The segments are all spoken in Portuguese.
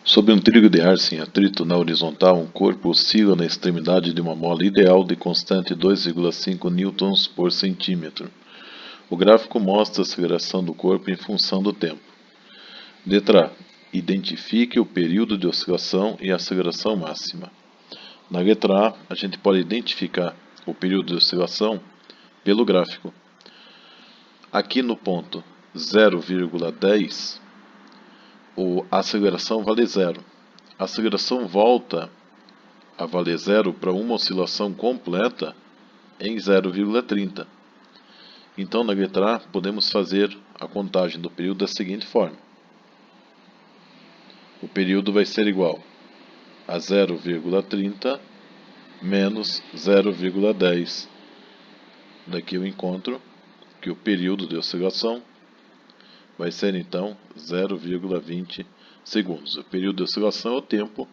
Sob um trilho de ar sem atrito na horizontal, um corpo oscila na extremidade de uma mola ideal de constante 2,5 newtons por centímetro. O gráfico mostra a aceleração do corpo em função do tempo. Letra A. Identifique o período de oscilação e a aceleração máxima. Na letra A, a gente pode identificar o período de oscilação pelo gráfico. Aqui no ponto 0,10, a aceleração vale zero. A aceleração volta a valer zero para uma oscilação completa em 0,30. Então, na letra A, podemos fazer a contagem do período da seguinte forma. O período vai ser igual a 0,30 menos 0,10. Daqui eu encontro que o período de oscilação vai ser então 0,20 segundos. O período de oscilação é o tempo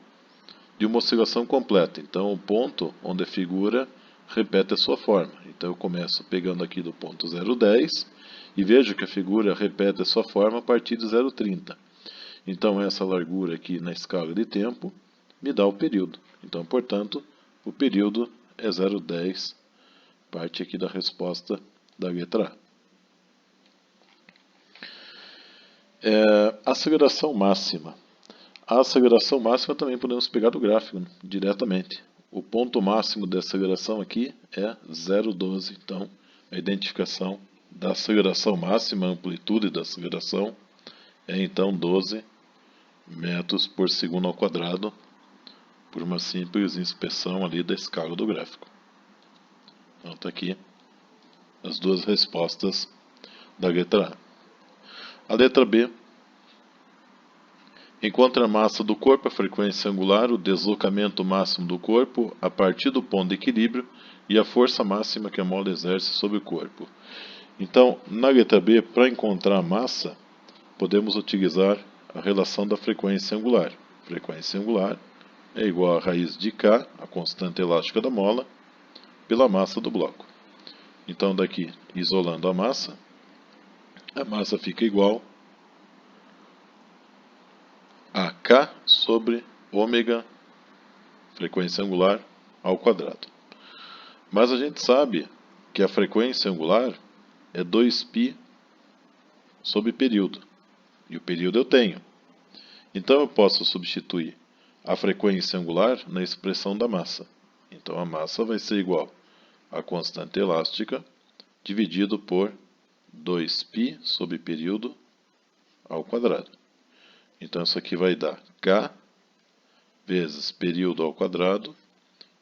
de uma oscilação completa. Então o ponto onde a figura repete a sua forma. Então eu começo pegando aqui do ponto 0,10 e vejo que a figura repete a sua forma a partir de 0,30. Então essa largura aqui na escala de tempo me dá o período. Então, portanto, o período é 0,10, parte aqui da resposta da letra A. Aceleração máxima. A aceleração máxima também podemos pegar do gráfico, né, diretamente. O ponto máximo de aceleração aqui é 0,12. Então, a identificação da aceleração máxima, a amplitude da aceleração, é então 12 metros por segundo ao quadrado, por uma simples inspeção ali da escala do gráfico. Então está aqui as duas respostas da letra A. A letra B. Encontre a massa do corpo, a frequência angular, o deslocamento máximo do corpo a partir do ponto de equilíbrio e a força máxima que a mola exerce sobre o corpo. Então, na letra B, para encontrar a massa, podemos utilizar a relação da frequência angular. Frequência angular é igual a raiz de K, a constante elástica da mola, pela massa do bloco. Então, daqui, isolando a massa fica igual a K sobre ômega, frequência angular, ao quadrado. Mas a gente sabe que a frequência angular é 2π sobre período. E o período eu tenho. Então eu posso substituir a frequência angular na expressão da massa. Então a massa vai ser igual a constante elástica dividido por 2π sobre período ao quadrado. Então isso aqui vai dar K vezes período ao quadrado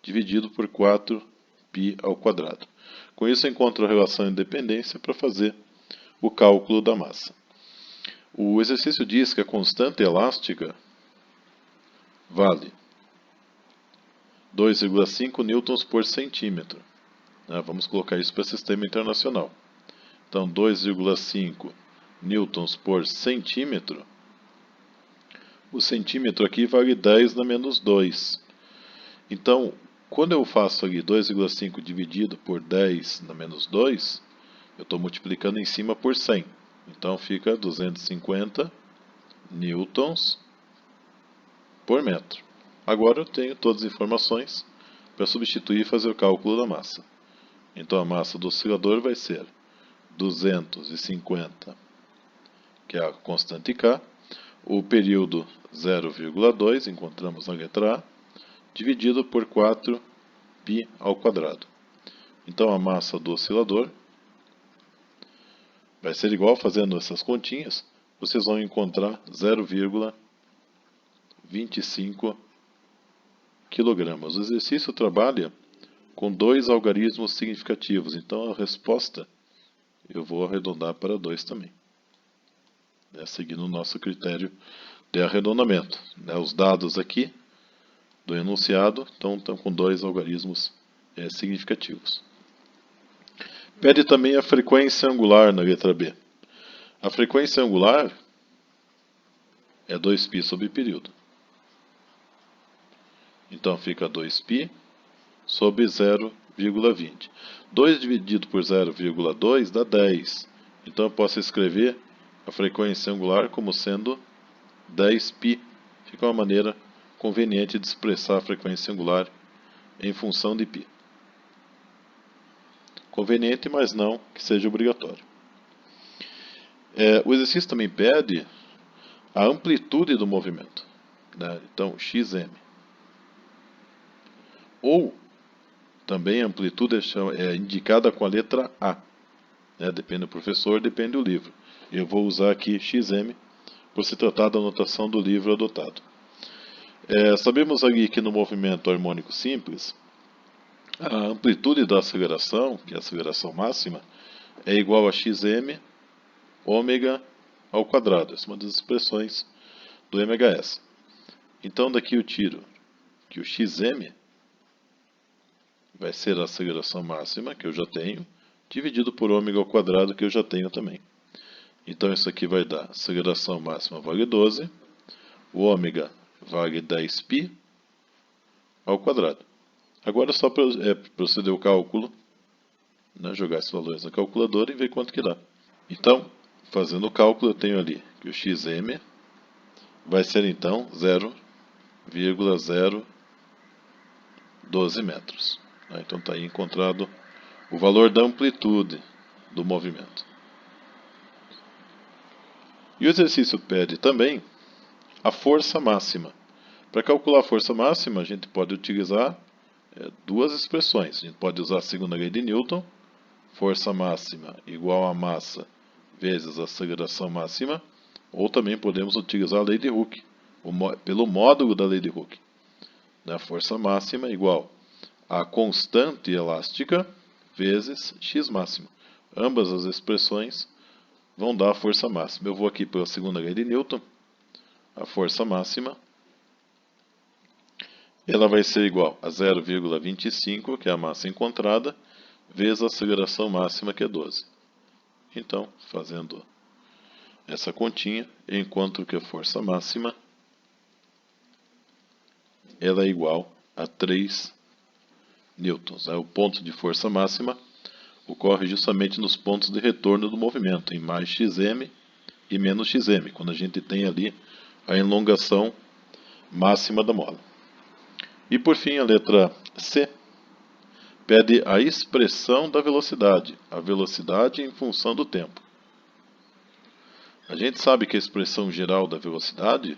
dividido por 4π ao quadrado. Com isso eu encontro a relação de dependência para fazer o cálculo da massa. O exercício diz que a constante elástica vale 2,5 newtons por centímetro. Vamos colocar isso para o sistema internacional. Então, 2,5 newtons por centímetro. O centímetro aqui vale 10 na menos 2. Então, quando eu faço ali 2,5 dividido por 10 na menos 2, eu estou multiplicando em cima por 100. Então, fica 250 newtons por metro. Agora eu tenho todas as informações para substituir e fazer o cálculo da massa. Então a massa do oscilador vai ser 250, que é a constante K, o período 0,2, encontramos na letra A, dividido por 4π ao quadrado. Então a massa do oscilador vai ser igual, fazendo essas continhas, vocês vão encontrar 0,25 kg. O exercício trabalha com dois algarismos significativos, então a resposta eu vou arredondar para 2 também, seguindo o nosso critério de arredondamento. Os dados aqui do enunciado estão com dois algarismos significativos. Pede também a frequência angular na letra B. A frequência angular é 2π sobre período. Então fica 2π sobre 0,20. 2 dividido por 0,2 dá 10. Então eu posso escrever a frequência angular como sendo 10π Fica uma maneira conveniente de expressar a frequência angular em função de π. Conveniente, mas não que seja obrigatório. O exercício também pede a amplitude do movimento, né? Então, xm. Ou também a amplitude é indicada com a letra A. Né? Depende do professor, depende do livro. Eu vou usar aqui xm por se tratar da notação do livro adotado. Sabemos aqui que no movimento harmônico simples, a amplitude da aceleração, que é a aceleração máxima, é igual a xm ômega ao quadrado. Essa é uma das expressões do MHS. Então daqui eu tiro que o xm vai ser a aceleração máxima, que eu já tenho, dividido por ômega ao quadrado, que eu já tenho também. Então isso aqui vai dar aceleração máxima vale 12, o ômega vale 10π ao quadrado. Agora é só proceder o cálculo, né, jogar esses valores na calculadora e ver quanto que dá. Então, fazendo o cálculo, eu tenho ali que o xm vai ser então 0,012 metros. Então está aí encontrado o valor da amplitude do movimento. E o exercício pede também a força máxima. Para calcular a força máxima, a gente pode utilizar duas expressões. A gente pode usar a segunda lei de Newton, força máxima igual a massa vezes a aceleração máxima, ou também podemos utilizar a lei de Hooke, pelo módulo da lei de Hooke. A força máxima igual a constante elástica vezes x máximo. Ambas as expressões vão dar a força máxima. Eu vou aqui pela segunda lei de Newton. A força máxima ela vai ser igual a 0,25, que é a massa encontrada, vezes a aceleração máxima, que é 12. Então, fazendo essa continha, eu encontro que a força máxima ela é igual a 3 newtons. O ponto de força máxima ocorre justamente nos pontos de retorno do movimento, em mais xm e menos xm, quando a gente tem ali a elongação máxima da mola. E por fim, a letra C pede a expressão da velocidade, a velocidade em função do tempo. A gente sabe que a expressão geral da velocidade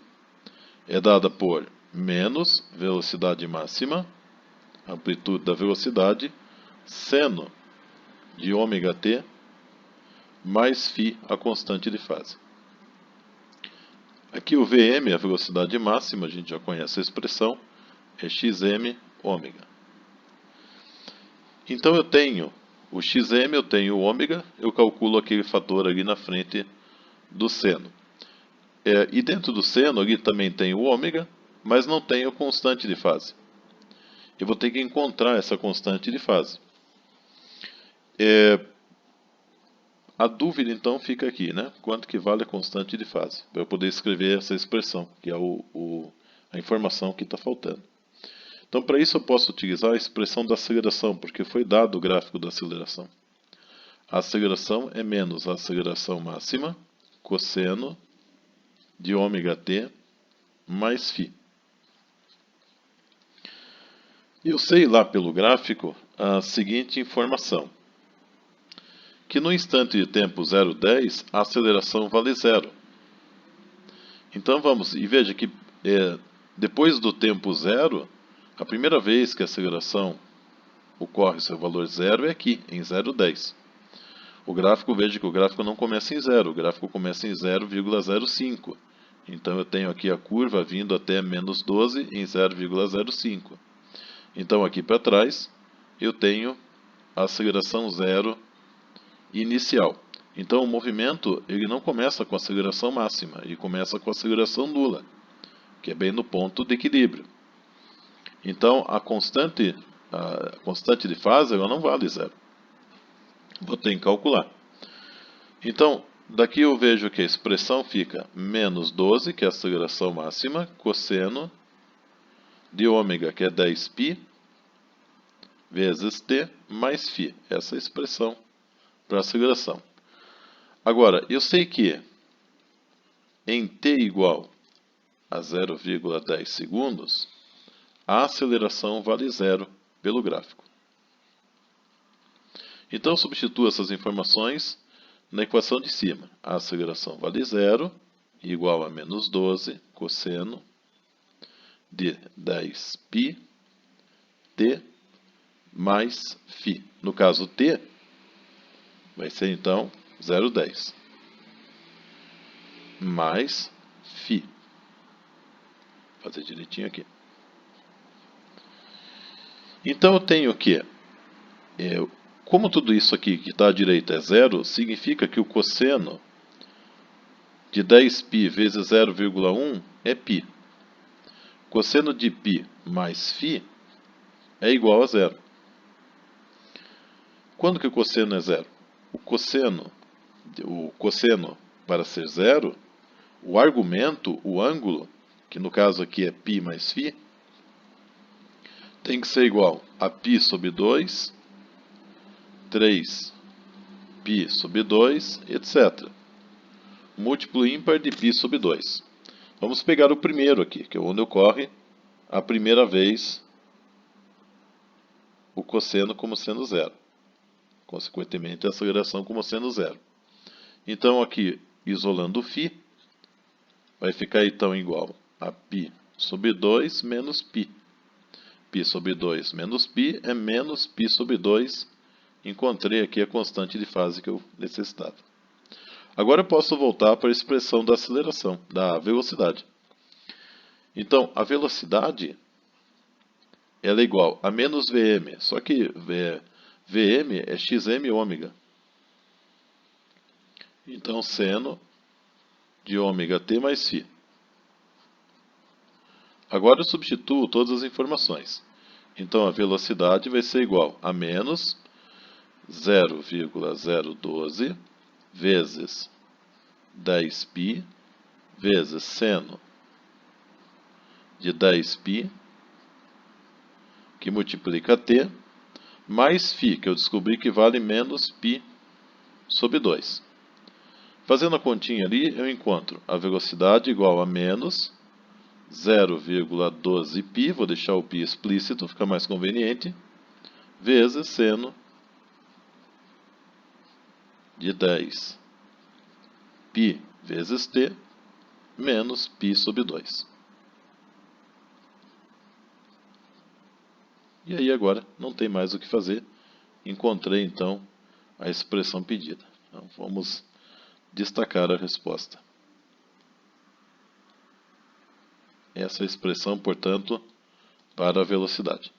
é dada por menos velocidade máxima, amplitude da velocidade, seno de ômega-t, mais φ, a constante de fase. Aqui o Vm, a velocidade máxima, a gente já conhece a expressão, é xm ômega. Então eu tenho o xm, eu tenho o ômega, eu calculo aquele fator ali na frente do seno. E dentro do seno ali também tem o ômega, mas não tem a constante de fase. Eu vou ter que encontrar essa constante de fase. A dúvida então fica aqui, né? Quanto que vale a constante de fase? Para eu poder escrever essa expressão, que é a informação que está faltando. Então, para isso eu posso utilizar a expressão da aceleração, porque foi dado o gráfico da aceleração. A aceleração é menos a aceleração máxima, cosseno de ômega-t, mais φ. Eu sei lá pelo gráfico a seguinte informação, que no instante de tempo 0,10 a aceleração vale 0. Então vamos, e veja que depois do tempo 0, a primeira vez que a aceleração ocorre seu valor 0 é aqui, em 0,10. O gráfico, veja que o gráfico não começa em 0, o gráfico começa em 0,05. Então eu tenho aqui a curva vindo até menos 12 em 0,05. Então aqui para trás eu tenho a aceleração 0 inicial. Então o movimento ele não começa com a aceleração máxima, ele começa com a aceleração nula, que é bem no ponto de equilíbrio. Então a constante de fase ela não vale 0. Vou ter que calcular. Então, daqui eu vejo que a expressão fica menos 12, que é a aceleração máxima, cosseno de ômega, que é 10π, vezes t, mais φ. Essa é a expressão para a aceleração. Agora, eu sei que em t igual a 0,10 segundos, a aceleração vale 0 pelo gráfico. Então, substitua essas informações na equação de cima. A aceleração vale 0, igual a menos 12 cosseno de 10π t mais φ. No caso, t vai ser, então, 0,10 mais φ. Vou fazer direitinho aqui. Então, eu tenho que, como tudo isso aqui que está à direita é 0, significa que o cosseno de 10π vezes 0,1 é π. Cosseno de π mais φ é igual a 0. Quando que o cosseno é 0? O cosseno, para ser 0, o argumento, o ângulo, que no caso aqui é π mais φ, tem que ser igual a π sobre 2, 3π sobre 2, etc. Múltiplo ímpar de π sobre 2. Vamos pegar o primeiro aqui, que é onde ocorre a primeira vez o cosseno como sendo 0. Consequentemente, a aceleração como sendo 0. Então, aqui, isolando o φ, vai ficar então igual a π sobre 2 menos π. π sobre 2 menos π é menos π sobre 2. Encontrei aqui a constante de fase que eu necessitava. Agora eu posso voltar para a expressão da aceleração, da velocidade. Então, a velocidade ela é igual a menos Vm, só que Vm é xm ômega. Então, seno de ômega t mais φ. Agora eu substituo todas as informações. Então, a velocidade vai ser igual a menos 0,012 vezes 10π vezes seno de 10π, que multiplica t, mais φ, que eu descobri que vale menos π sobre 2. Fazendo a continha ali, eu encontro a velocidade igual a menos 0,12π, vou deixar o π explícito, fica mais conveniente, vezes seno de 10π vezes t, menos π sobre 2. E aí agora não tem mais o que fazer. Encontrei então a expressão pedida. Então, vamos destacar a resposta. Essa é a expressão, portanto, para a velocidade.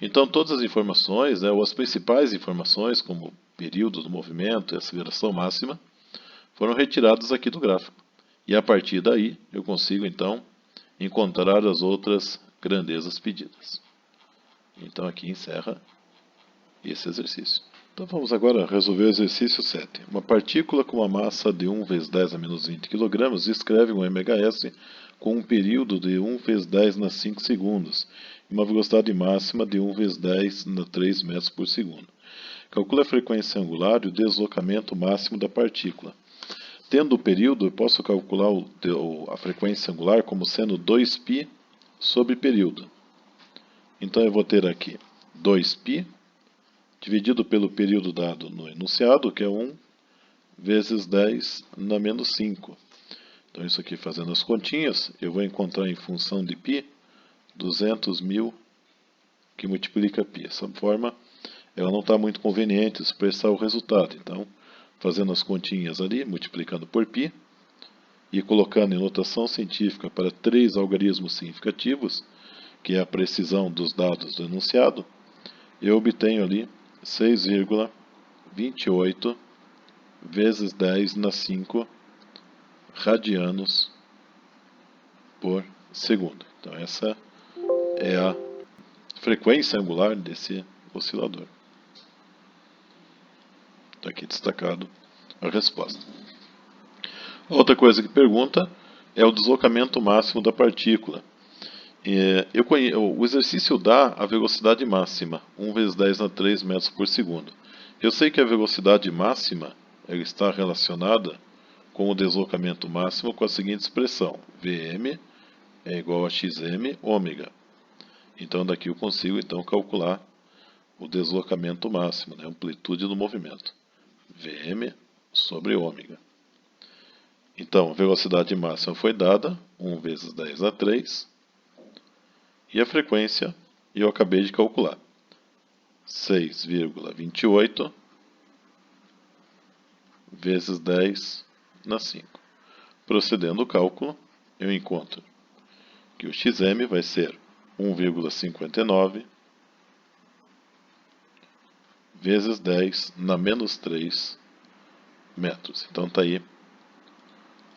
Então, todas as informações, ou as principais informações, como o período do movimento e a aceleração máxima, foram retiradas aqui do gráfico. E a partir daí, eu consigo, então, encontrar as outras grandezas pedidas. Então, aqui encerra esse exercício. Então, vamos agora resolver o exercício 7. Uma partícula com uma massa de 1 vezes 10 a menos 20 kg descreve um MHS com um período de 1 vezes 10 na 5 segundos e uma velocidade máxima de 1 vezes 10 na 3 metros por segundo. Calcule a frequência angular e o deslocamento máximo da partícula. Tendo o período, eu posso calcular a frequência angular como sendo 2π sobre período. Então, eu vou ter aqui 2π dividido pelo período dado no enunciado, que é 1 vezes 10 na menos 5. Então, isso aqui fazendo as continhas, eu vou encontrar em função de π 200.000 que multiplica π. Essa forma, ela não está muito conveniente expressar o resultado. Então, fazendo as continhas ali, multiplicando por π, e colocando em notação científica para 3 algarismos significativos, que é a precisão dos dados do enunciado, eu obtenho ali 6,28 vezes 10 na 5 radianos por segundo. Então, essa é a frequência angular desse oscilador. Está aqui destacado a resposta. Outra coisa que pergunta é o deslocamento máximo da partícula. O exercício dá a velocidade máxima, 1 vezes 10 na 3 metros por segundo. Eu sei que a velocidade máxima ela está relacionada com o deslocamento máximo com a seguinte expressão: Vm é igual a xm ômega. Então daqui eu consigo então calcular o deslocamento máximo, né? A amplitude do movimento. Vm sobre ômega. Então, a velocidade máxima foi dada, 1 vezes 10 a 3. E a frequência eu acabei de calcular. 6,28 vezes 10 na 5. Procedendo o cálculo, eu encontro que o xm vai ser 1,59 vezes 10 na menos 3 metros. Então está aí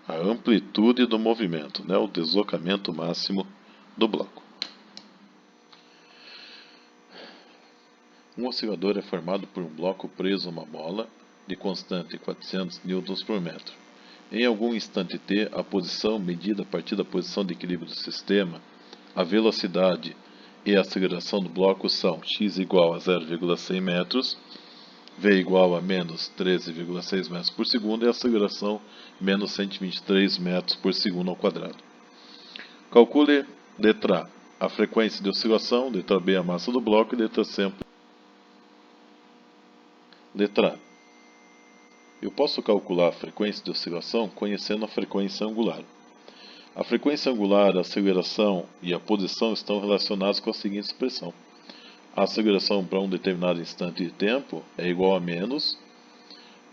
a amplitude do movimento, né, o deslocamento máximo do bloco. Um oscilador é formado por um bloco preso a uma mola de constante 400 nm por metro. Em algum instante t, a posição medida a partir da posição de equilíbrio do sistema, a velocidade e a aceleração do bloco são x igual a 0,100 metros, v igual a menos 13,6 metros por segundo e a aceleração menos 123 metros por segundo ao quadrado. Calcule, letra A, a frequência de oscilação, letra B, a massa do bloco e letra C. Letra A. Eu posso calcular a frequência de oscilação conhecendo a frequência angular. A frequência angular, a aceleração e a posição estão relacionadas com a seguinte expressão. A aceleração para um determinado instante de tempo é igual a menos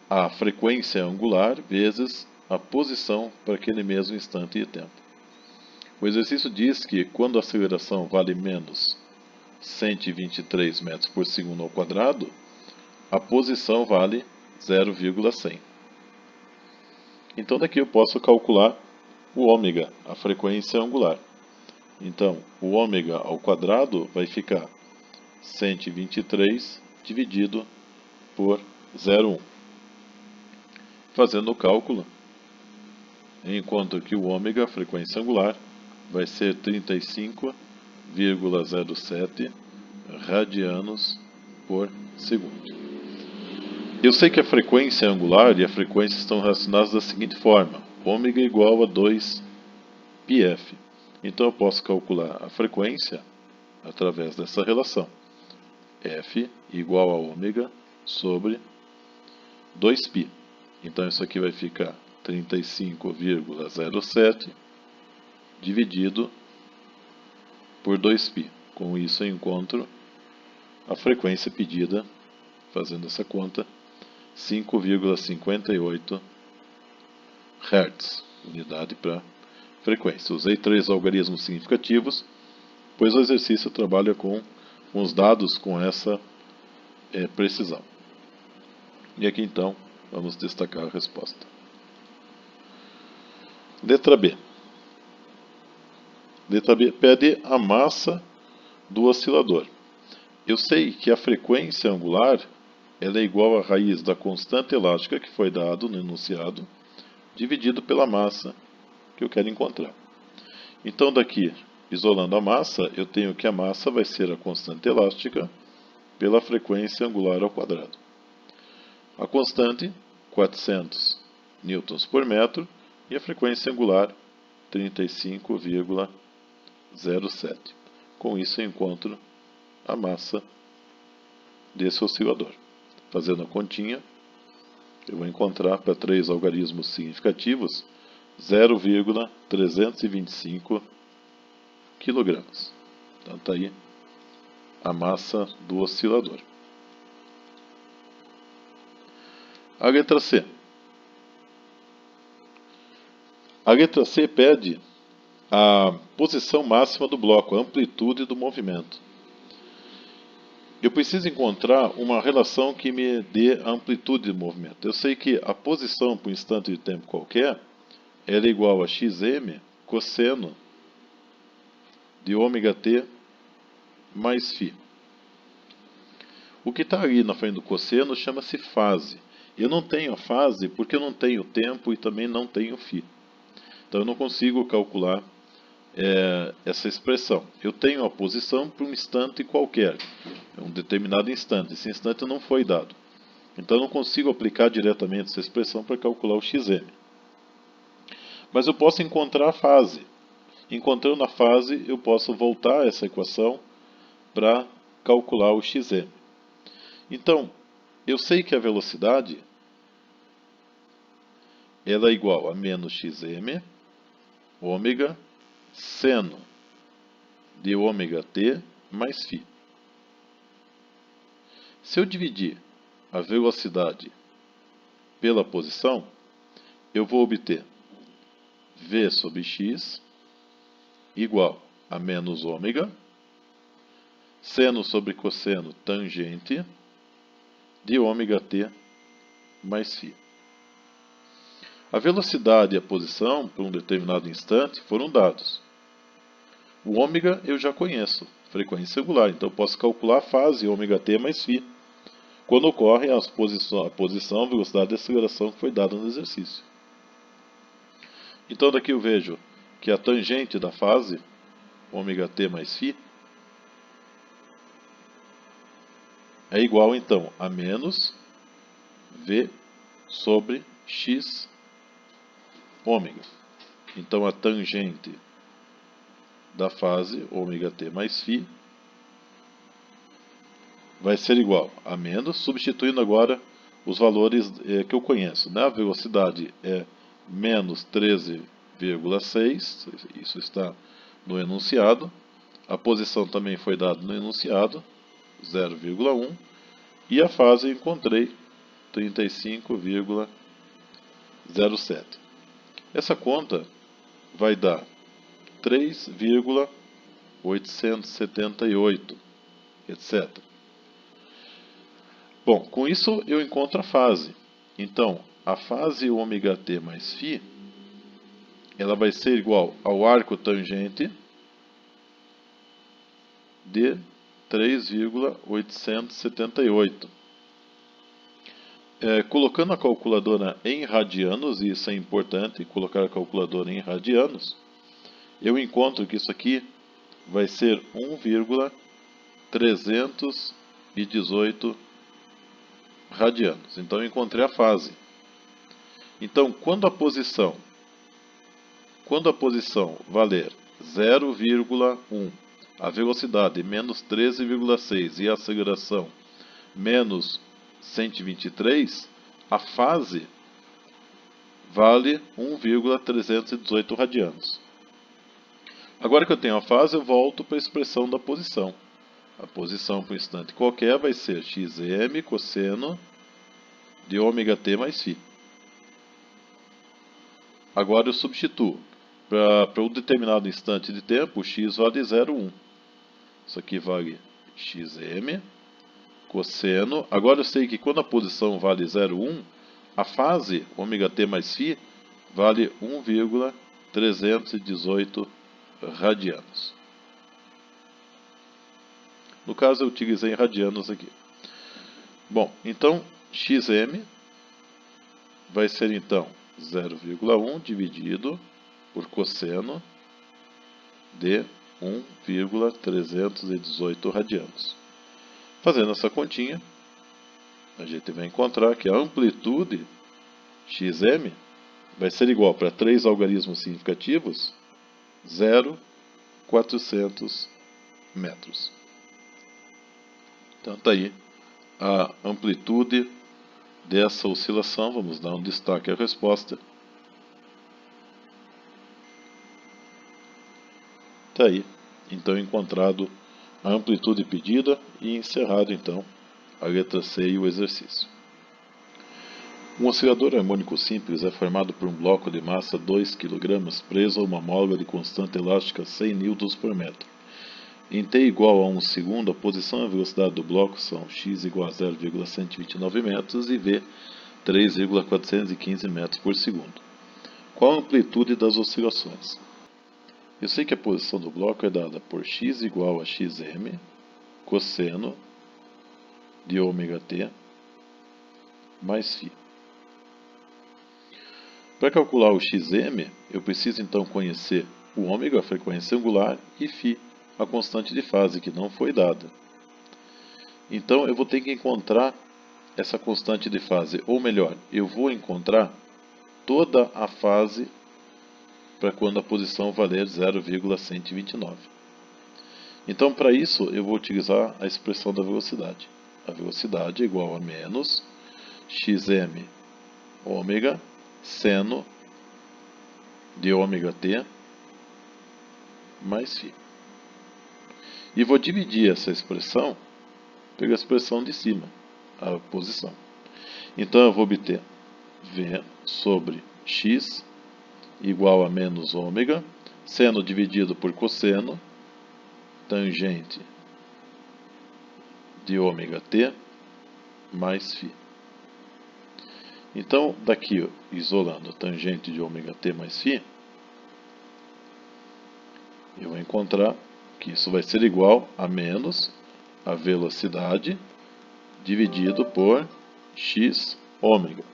a frequência angular vezes a posição para aquele mesmo instante de tempo. O exercício diz que quando a aceleração vale menos 123 metros por segundo ao quadrado, a posição vale 0,100. Então daqui eu posso calcular o ômega, a frequência angular. Então, o ômega ao quadrado vai ficar 123 dividido por 0,1. Fazendo o cálculo, eu encontro que o ômega, a frequência angular, vai ser 35,07 radianos por segundo. Eu sei que a frequência angular e a frequência estão relacionadas da seguinte forma: ômega igual a 2πf. Então eu posso calcular a frequência através dessa relação. F igual a ômega sobre 2π. Então isso aqui vai ficar 35,07 dividido por 2π. Com isso eu encontro a frequência pedida, fazendo essa conta, 5,58 Hz, unidade para frequência. Usei 3 algarismos significativos, pois o exercício trabalha com os dados com essa precisão. E aqui então vamos destacar a resposta. Letra B. Letra B pede a massa do oscilador. Eu sei que a frequência angular ela é igual à raiz da constante elástica que foi dado no enunciado, dividido pela massa que eu quero encontrar. Então daqui, isolando a massa, eu tenho que a massa vai ser a constante elástica pela frequência angular ao quadrado. A constante, 400 newtons por metro, e a frequência angular, 35,07. Com isso eu encontro a massa desse oscilador. Fazendo a continha, eu vou encontrar para 3 algarismos significativos 0,325 kg. Então está aí a massa do oscilador. A letra C. A letra C pede a posição máxima do bloco, a amplitude do movimento. Eu preciso encontrar uma relação que me dê a amplitude do movimento. Eu sei que a posição por um instante de tempo qualquer ela é igual a xm cosseno de ômega t mais φ. O que está ali na frente do cosseno chama-se fase. Eu não tenho a fase porque eu não tenho tempo e também não tenho φ. Então eu não consigo calcular essa expressão. Eu tenho a posição por um instante qualquer, um determinado instante. Esse instante não foi dado. Então eu não consigo aplicar diretamente essa expressão para calcular o xm. Mas eu posso encontrar a fase. Encontrando a fase, eu posso voltar essa equação para calcular o xm. Então, eu sei que a velocidade ela é igual a menos xm, ômega, seno de ômega t mais φ. Se eu dividir a velocidade pela posição, eu vou obter v sobre x igual a menos ômega, seno sobre cosseno tangente de ômega t mais φ. A velocidade e a posição, por um determinado instante, foram dados. O ômega eu já conheço, frequência angular, então eu posso calcular a fase ômega t mais φ, quando ocorre a posição, a velocidade e a aceleração que foi dada no exercício. Então daqui eu vejo que a tangente da fase, ômega t mais φ, é igual então a menos v sobre x ômega. Então a tangente da fase, ômega t mais φ, vai ser igual a menos, substituindo agora os valores que eu conheço. A velocidade é menos 13,6, isso está no enunciado. A posição também foi dada no enunciado, 0,1. E a fase eu encontrei 35,07. Essa conta vai dar 3,878, etc. Bom, com isso eu encontro a fase. Então, a fase ômega t mais φ, ela vai ser igual ao arco tangente de 3,878. Colocando a calculadora em radianos, e isso é importante, colocar a calculadora em radianos, eu encontro que isso aqui vai ser 1,318 radianos. Então eu encontrei a fase. Então, quando a posição valer 0,1, a velocidade menos 13,6 e a aceleração menos 123, a fase vale 1,318 radianos. Agora que eu tenho a fase, eu volto para a expressão da posição. A posição por um instante qualquer vai ser xm cosseno de ômega t mais φ. Agora eu substituo. Para um determinado instante de tempo, o x vale 0,1. Isso aqui vale xm cosseno. Agora eu sei que quando a posição vale 0,1, a fase ômega t mais φ vale 1,318 radianos. No caso eu utilizei radianos aqui. Bom, então xm vai ser então 0,1 dividido por cosseno de 1,318 radianos. Fazendo essa continha, a gente vai encontrar que a amplitude xm vai ser igual para 3 algarismos significativos, 0,400 metros. Então está aí a amplitude dessa oscilação. Vamos dar um destaque à resposta. Está aí, então, encontrado a amplitude pedida e encerrado, então, a letra C e o exercício. Um oscilador harmônico simples é formado por um bloco de massa 2 kg preso a uma mola de constante elástica 100 N por metro. Em t igual a 1 segundo, a posição e a velocidade do bloco são x igual a 0,129 metros e v 3,415 metros por segundo. Qual a amplitude das oscilações? Eu sei que a posição do bloco é dada por x igual a xm cosseno de ômega t mais φ. Para calcular o xm, eu preciso então conhecer o ômega, a frequência angular, e φ, a constante de fase, que não foi dada. Então eu vou ter que encontrar essa constante de fase, ou melhor, eu vou encontrar toda a fase para quando a posição valer 0,129. Então, para isso, eu vou utilizar a expressão da velocidade. A velocidade é igual a menos xm ômega seno de ômega t mais φ. E vou dividir essa expressão pela expressão de cima, a posição. Então, eu vou obter V sobre x igual a menos ômega, seno dividido por cosseno, tangente de ômega t mais φ. Então, daqui, isolando tangente de ômega t mais φ, eu vou encontrar que isso vai ser igual a menos a velocidade dividido por x ômega.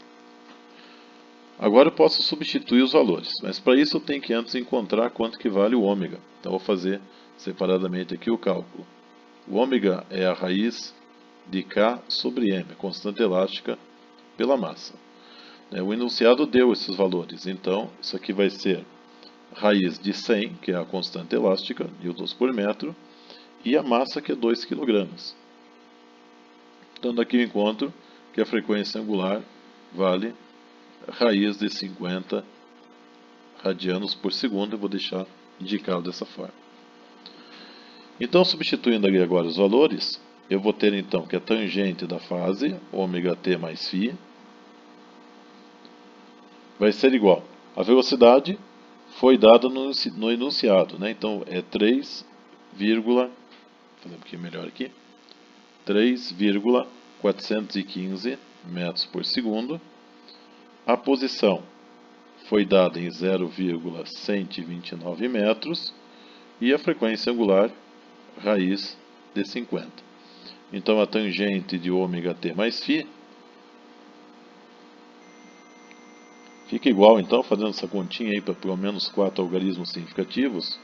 Agora eu posso substituir os valores, mas para isso eu tenho que antes encontrar quanto que vale o ômega. Então eu vou fazer separadamente aqui o cálculo. O ômega é a raiz de K sobre M, constante elástica pela massa. O enunciado deu esses valores, então isso aqui vai ser raiz de 100, que é a constante elástica, newtons por metro, e a massa, que é 2 kg. Então daqui eu encontro que a frequência angular vale raiz de 50 radianos por segundo. Eu vou deixar indicado dessa forma. Então, substituindo aqui agora os valores, eu vou ter então que a tangente da fase, ômega t mais φ, vai ser igual. A velocidade foi dada no enunciado, né? Então é 3,415 metros por segundo. A posição foi dada em 0,129 metros e a frequência angular raiz de 50. Então a tangente de ômega t mais φ fica igual, então, fazendo essa continha aí para pelo menos 4 algarismos significativos,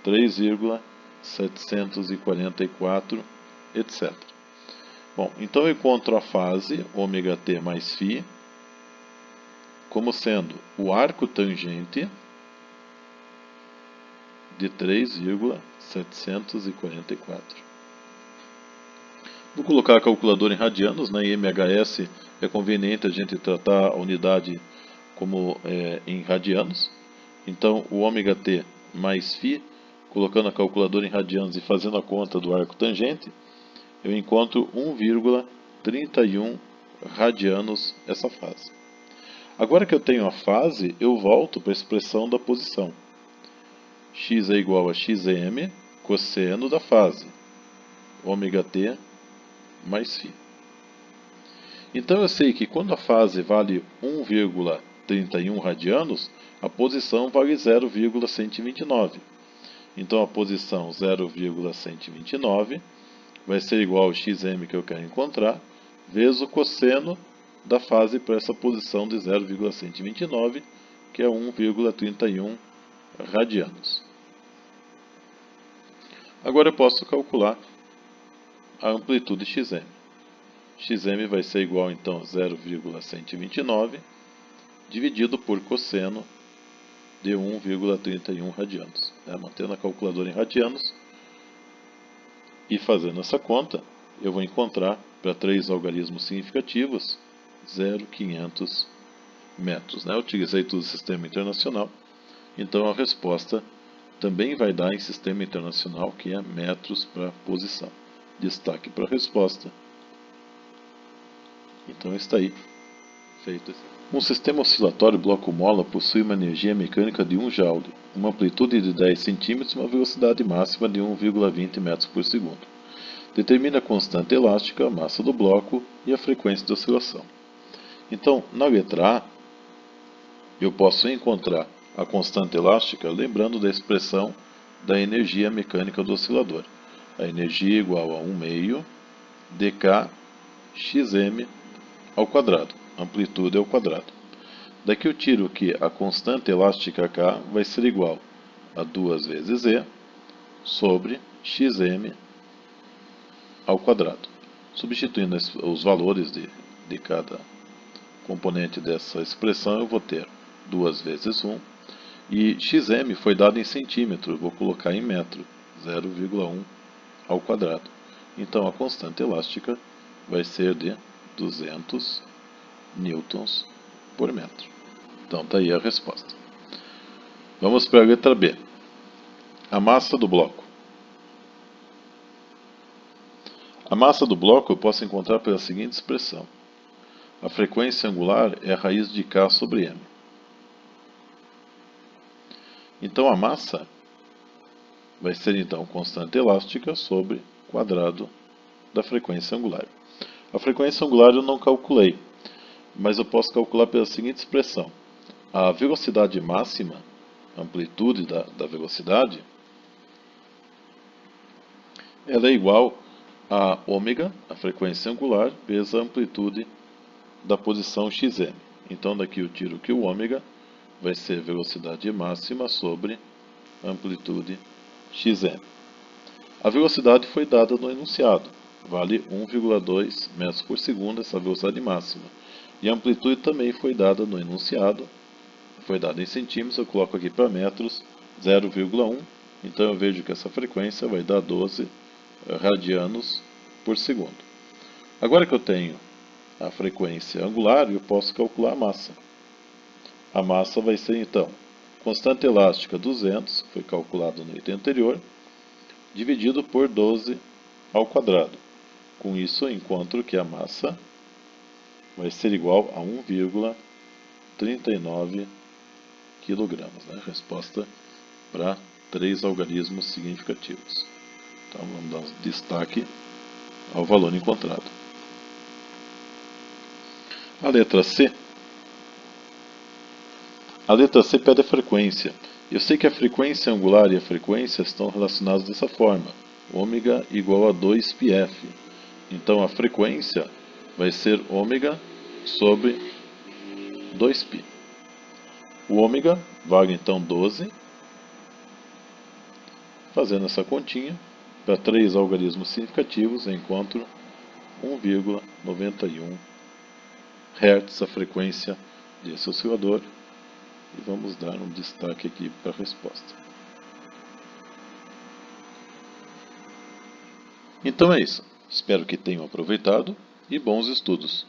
3,744, etc. Bom, então eu encontro a fase ômega t mais φ como sendo o arco tangente de 3,744. Vou colocar a calculadora em radianos, né? Em MHS é conveniente a gente tratar a unidade como em radianos. Então, o ômega t mais φ, colocando a calculadora em radianos e fazendo a conta do arco tangente, eu encontro 1,31 radianos essa fase. Agora que eu tenho a fase, eu volto para a expressão da posição. X é igual a xm cosseno da fase, ômega t mais φ. Então eu sei que quando a fase vale 1,31 radianos, a posição vale 0,129. Então a posição 0,129 vai ser igual ao xm que eu quero encontrar, vezes o cosseno da fase para essa posição de 0,129, que é 1,31 radianos. Agora eu posso calcular a amplitude xm. Xm vai ser igual então a 0,129 dividido por cosseno de 1,31 radianos. Mantendo a calculadora em radianos e fazendo essa conta, eu vou encontrar para 3 algarismos significativos 0,500 metros. Eu utilizei todo o sistema internacional, então a resposta também vai dar em sistema internacional, que é metros para posição. Destaque para a resposta. Então está aí, feito. Um sistema oscilatório bloco-mola possui uma energia mecânica de 1 Joule, uma amplitude de 10 cm e uma velocidade máxima de 1,20 metros por segundo. Determina a constante elástica, a massa do bloco e a frequência de oscilação. Então, na letra A, eu posso encontrar a constante elástica lembrando da expressão da energia mecânica do oscilador. A energia é igual a 1 meio dk xm ao quadrado. Amplitude ao quadrado. Daqui eu tiro que a constante elástica K vai ser igual a 2 vezes E sobre xm ao quadrado. Substituindo os valores de cada componente dessa expressão, eu vou ter 2 vezes 1 E xm foi dado em centímetro, eu vou colocar em metro, 0,1 ao quadrado. Então a constante elástica vai ser de 200 newtons por metro. Então está aí a resposta. Vamos para a letra B. A massa do bloco. A massa do bloco eu posso encontrar pela seguinte expressão. A frequência angular é a raiz de K sobre M. Então a massa vai ser então constante elástica sobre quadrado da frequência angular. A frequência angular eu não calculei, mas eu posso calcular pela seguinte expressão. A velocidade máxima, a amplitude da velocidade, ela é igual a ômega, a frequência angular, vezes a amplitude da posição xm. Então daqui eu tiro que o ômega vai ser velocidade máxima sobre amplitude xm. A velocidade foi dada no enunciado, vale 1,2 metros por segundo, essa velocidade máxima. E a amplitude também foi dada no enunciado, foi dada em centímetros, eu coloco aqui para metros, 0,1. Então eu vejo que essa frequência vai dar 12 radianos por segundo. Agora que eu tenho a frequência angular, eu posso calcular a massa. A massa vai ser então constante elástica 200, foi calculado no item anterior, dividido por 12 ao quadrado. Com isso eu encontro que a massa vai ser igual a 1,39 kg. Resposta para 3 algarismos significativos. Então vamos dar um destaque ao valor encontrado. A letra C. A letra C pede a frequência. Eu sei que a frequência angular e a frequência estão relacionadas dessa forma. Ômega igual a 2πf. Então a frequência vai ser ômega sobre 2π. O ômega vale então 12. Fazendo essa continha, para 3 algarismos significativos, eu encontro 1,91 Hz a frequência desse oscilador. E vamos dar um destaque aqui para a resposta. Então é isso. Espero que tenham aproveitado e bons estudos.